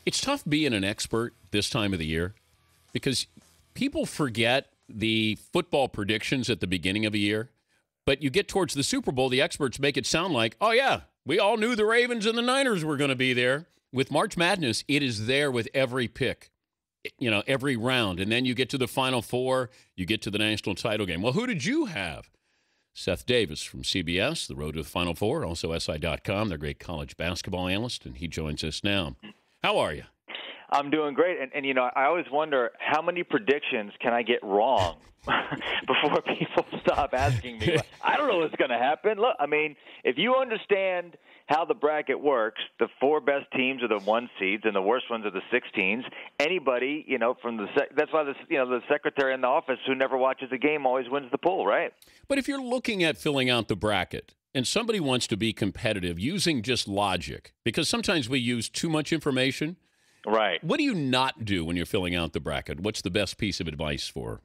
It's tough being an expert this time of the year because people forget the football predictions at the beginning of a year. But you get towards the Super Bowl, the experts make it sound like, oh, yeah, we all knew the Ravens and the Niners were going to be there. With March Madness, it is there with every pick, every round. And then you get to the Final Four, you get to the national title game. Well, who did you have? Seth Davis from CBS, the road to the Final Four, also SI.com, their great college basketball analyst, and he joins us now. How are you? I'm doing great. And I always wonder, how many predictions can I get wrong before people stop asking me? I don't know what's going to happen. Look, I mean, if you understand how the bracket works, the 4 best teams are the 1 seeds and the worst ones are the 16s. Anybody, from that's why the secretary in the office who never watches a game always wins the pool, right? But if you're looking at filling out the bracket and somebody wants to be competitive using just logic, because sometimes we use too much information. Right. What do you not do when you're filling out the bracket? What's the best piece of advice for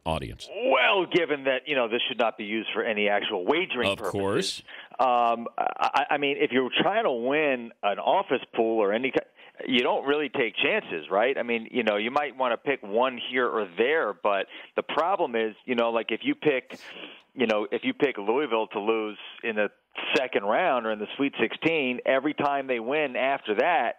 audience? Well, given that, this should not be used for any actual wagering purposes. Of course. I mean, if you're trying to win an office pool or you don't really take chances, right? I mean, you might want to pick one here or there, but the problem is, like if you pick Louisville to lose in the second round or in the Sweet 16, every time they win after that,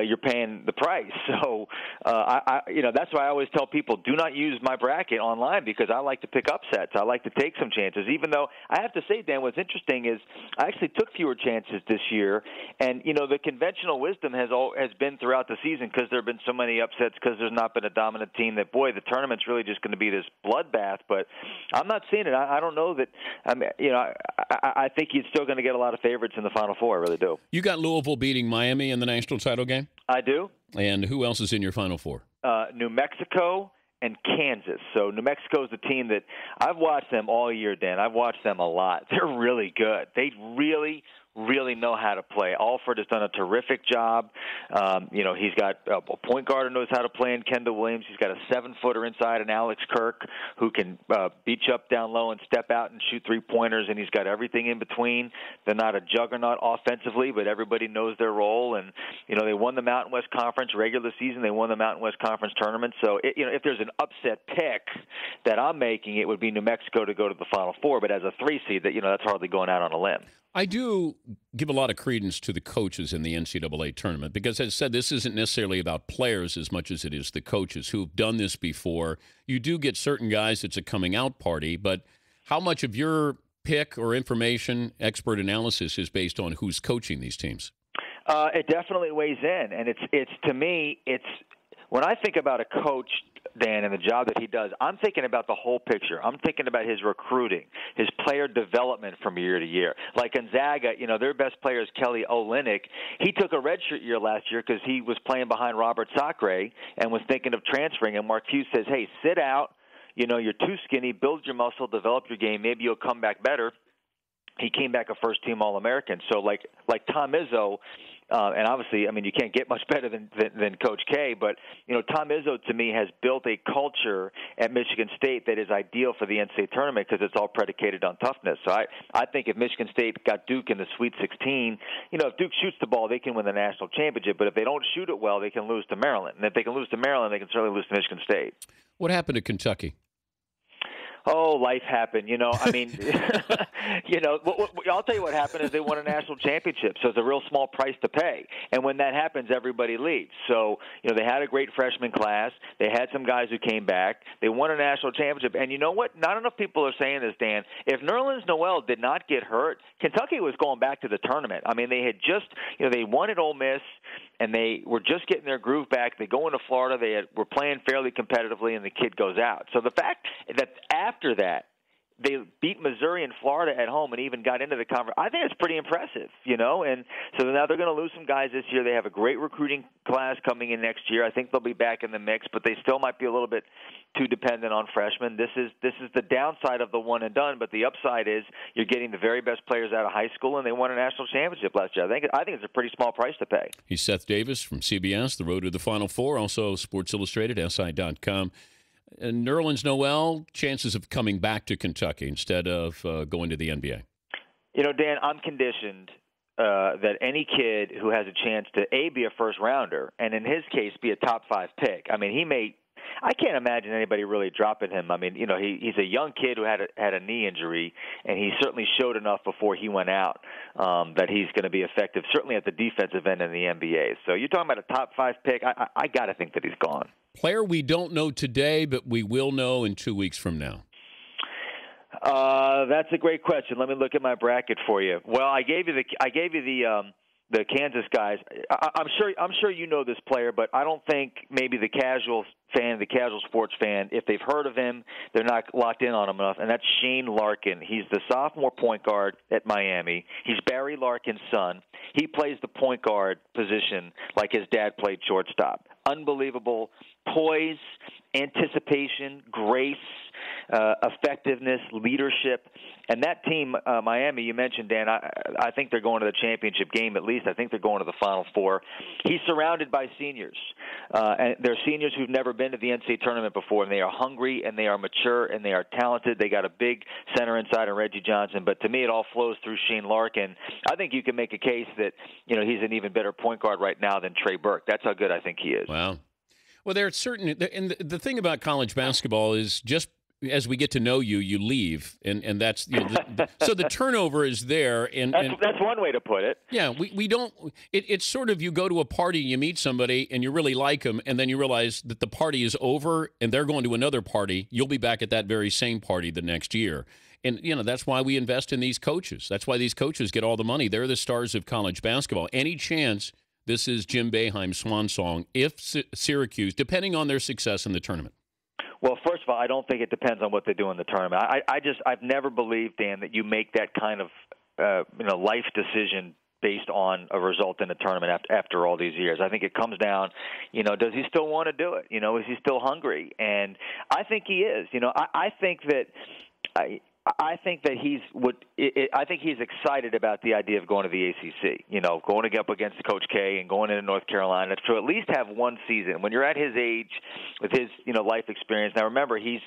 you're paying the price. So, that's why I always tell people, do not use my bracket online because I like to pick upsets. I like to take some chances, even though I have to say, Dan, what's interesting is I actually took fewer chances this year. And, the conventional wisdom has been throughout the season because there have been so many upsets because there's not been a dominant team that, boy, the tournament's really just going to be this bloodbath. But I'm not seeing it. I don't know that. I think you're still going to get a lot of favorites in the Final Four. I really do. You got Louisville beating Miami in the national title game? I do. And who else is in your Final Four? New Mexico and Kansas. So New Mexico is the team that I've watched them all year, Dan. I've watched them a lot. They're really good. They really know how to play. Alford has done a terrific job. He's got a point guard who knows how to play in Kendall Williams. He's got a 7-footer inside in Alex Kirk who can beat you up down low and step out and shoot 3-pointers, and he's got everything in between. They're not a juggernaut offensively, but everybody knows their role. And, they won the Mountain West Conference regular season. They won the Mountain West Conference tournament. So, if there's an upset pick that I'm making, it would be New Mexico to go to the Final Four. But as a 3 seed, that's hardly going out on a limb. I do give a lot of credence to the coaches in the NCAA tournament because, as I said, this isn't necessarily about players as much as it is the coaches who've done this before. You do get certain guys, it's a coming out party, but how much of your pick or information, expert analysis is based on who's coaching these teams? It definitely weighs in, and it's to me, when I think about a coach, Dan, and the job that he does, I'm thinking about the whole picture. I'm thinking about his recruiting, his player development from year to year. Like Gonzaga, their best player is Kelly Olynyk. He took a redshirt year last year because he was playing behind Robert Sacre and was thinking of transferring. And Mark Hughes says, hey, sit out. You're too skinny. Build your muscle. Develop your game. Maybe you'll come back better. He came back a first-team All-American. So like Tom Izzo, and obviously, you can't get much better than Coach K, but, Tom Izzo, to me, has built a culture at Michigan State that is ideal for the NCAA tournament because it's all predicated on toughness. So I think if Michigan State got Duke in the Sweet 16, if Duke shoots the ball, they can win the national championship, but if they don't shoot it well, they can lose to Maryland. And if they can lose to Maryland, they can certainly lose to Michigan State. What happened to Kentucky? Oh, life happened. I'll tell you what happened is they won a national championship, so it's a real small price to pay. And when that happens, everybody leaves. So, they had a great freshman class. They had some guys who came back. They won a national championship. And you know what? Not enough people are saying this, Dan. If Nerlens Noel did not get hurt, Kentucky was going back to the tournament. They had just, they won at Ole Miss, and they were just getting their groove back. They go into Florida. They were playing fairly competitively, and the kid goes out. So the fact that after that, they beat Missouri and Florida at home and even got into the conference, I think it's pretty impressive, And so now they're going to lose some guys this year. They have a great recruiting class coming in next year. I think they'll be back in the mix, but they still might be a little bit too dependent on freshmen. This is the downside of the one and done, but the upside is you're getting the very best players out of high school, and they won a national championship last year. I think it's a pretty small price to pay. He's Seth Davis from CBS, the road to the Final Four, also Sports Illustrated, SI.com. And Nerlens Noel, chances of coming back to Kentucky instead of going to the NBA? Dan, I'm conditioned that any kid who has a chance to be a first rounder, and in his case be a top 5 pick. I mean, I can't imagine anybody really dropping him. I mean, he's a young kid who had a knee injury, and he certainly showed enough before he went out that he's going to be effective, certainly at the defensive end in the NBA. So you're talking about a top 5 pick. I got to think that he's gone. Player we don't know today, but we will know in 2 weeks from now. That's a great question. Let me look at my bracket for you. Well, I gave you the Kansas guys. I'm sure you know this player, but I don't think maybe the casual sports fan, if they've heard of him, they're not locked in on him enough, and that's Shane Larkin. He's the sophomore point guard at Miami. He's Barry Larkin's son. He plays the point guard position like his dad played shortstop. Unbelievable poise, anticipation, grace, effectiveness, leadership. And that team, Miami, you mentioned, Dan, I think they're going to the championship game at least. I think they're going to the Final Four. He's surrounded by seniors. And they're seniors who've never been to the NCAA tournament before, and they are hungry, and they are mature, and they are talented. They got a big center inside in Reggie Johnson. But to me, it all flows through Shane Larkin. I think you can make a case that, he's an even better point guard right now than Trey Burke. That's how good I think he is. Wow. Well, there are certain – and the thing about college basketball is just as we get to know you, you leave, and that's so the turnover is there. And that's one way to put it. Yeah, we don't – it's sort of you go to a party, you meet somebody, and you really like them, and then you realize that the party is over, and they're going to another party. You'll be back at that very same party the next year. And, that's why we invest in these coaches. That's why these coaches get all the money. They're the stars of college basketball. Any chance – this is Jim Boeheim's swan song, if Syracuse, depending on their success in the tournament? Well, first of all, I don't think it depends on what they do in the tournament. I've never believed, Dan, that you make that kind of life decision based on a result in the tournament after all these years. I think it comes down, does he still want to do it? Is he still hungry? And I think he is. I think that I think he's excited about the idea of going to the ACC. Going up against Coach K and going into North Carolina to at least have one season. When you're at his age, with his life experience. Now remember, he's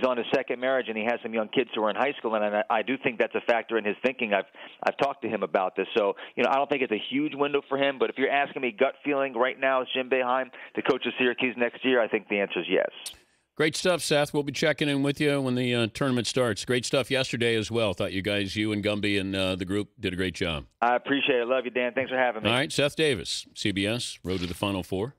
on his second marriage and he has some young kids who are in high school, and I do think that's a factor in his thinking. I've talked to him about this, so I don't think it's a huge window for him. But if you're asking me gut feeling right now, is Jim Boeheim the coach of Syracuse next year? I think the answer is yes. Great stuff, Seth. We'll be checking in with you when the tournament starts. Great stuff yesterday as well. Thought you and Gumby and the group did a great job. I appreciate it. Love you, Dan. Thanks for having me. All right, Seth Davis, CBS, Road to the Final Four.